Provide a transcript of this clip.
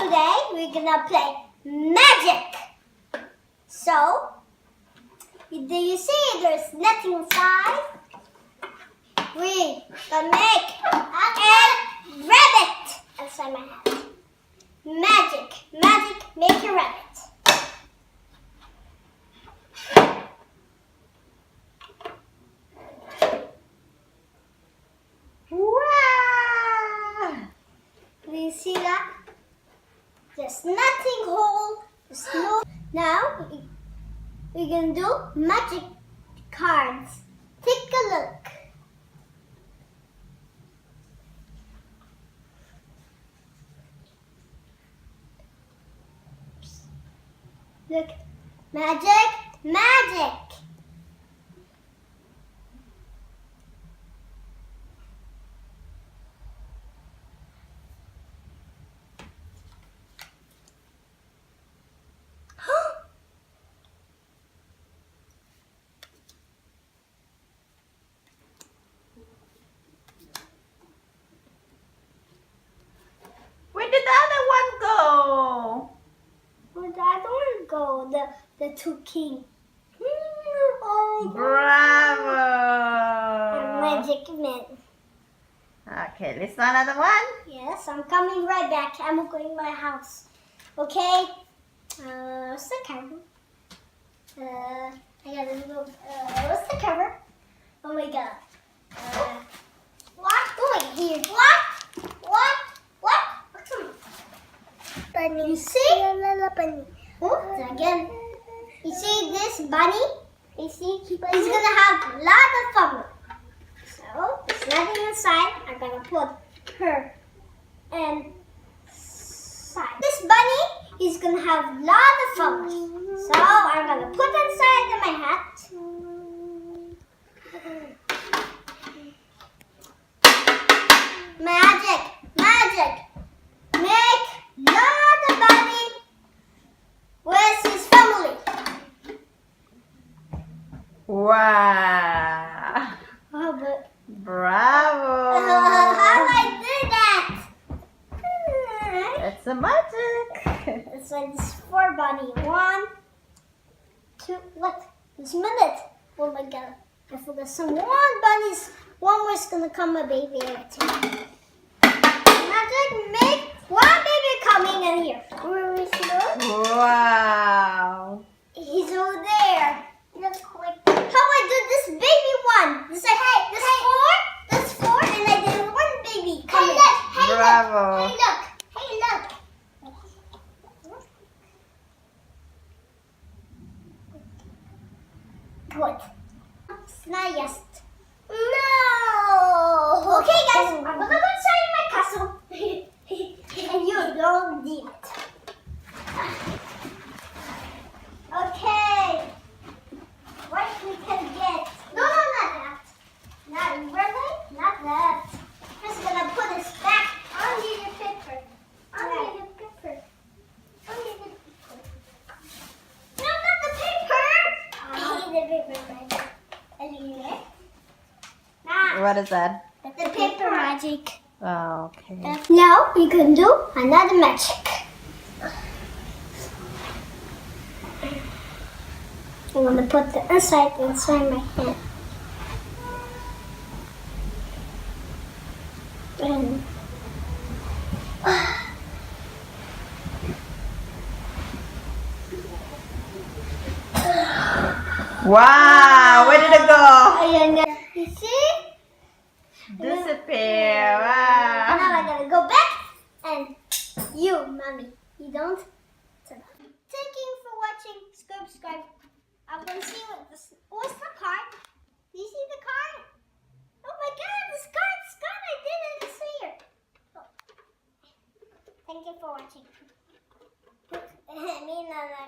today we're gonna play magic. So, do you see there's nothing inside? We're gonna make a rabbit inside my hat. Magic, make a rabbit. Wow! Do you see that? There's nothing whole. There's no. Now we're gonna do magic cards. Take a look. Look, magic. Where did the other one go? Where did I don't go? The two king. Oh, Bravo! magic man. Okay, let's do another one. Yes, I'm coming right back. I'm going to my house. Okay? What's the cover? I gotta go. What's the cover? Oh my god. What? Oh, here. What? Bunny. You see? Little bunny. Oh, again. You see this bunny? You see? He's gonna have a lot of fun. So, there's nothing inside. I'm gonna put her inside. This bunny is gonna have a lot of fun. So, I'm gonna put inside my hat. Magic. Make lot of bunny. Where's his family? Wow! Oh, but Bravo! how I did that? That's the magic. It's like this 4 bunny. 1, 2. What? This minute. Oh my god! I forgot some 1 bunnies. 1 more is gonna come a baby. Magic, make 1 baby coming in here. Where is he going? Wow! He's over there. Let's quick. How I do this baby one? This this 4, and I did 1 baby. Come in. Bravo! Hey look. Good. It's not yet. No. Okay, guys, I'm gonna go inside my castle, and you don't need it. Okay. What we can get? No, not that. Not really. Not that. Just gonna put this back under the paper. Under the paper. No, not the paper. I need the paper, right? What is that? The paper magic. Oh, okay. Now we can do another magic. I'm gonna put the inside my hand. And Wow! Where did it go? you see? Disappear! Wow! Now I gotta go back and you, mommy, you don't. Thank you for watching. Subscribe. I'm gonna see what's the card. Do you see the card? Oh my god, this card's gone. I didn't see it. Oh. Thank you for watching. Me, Nana.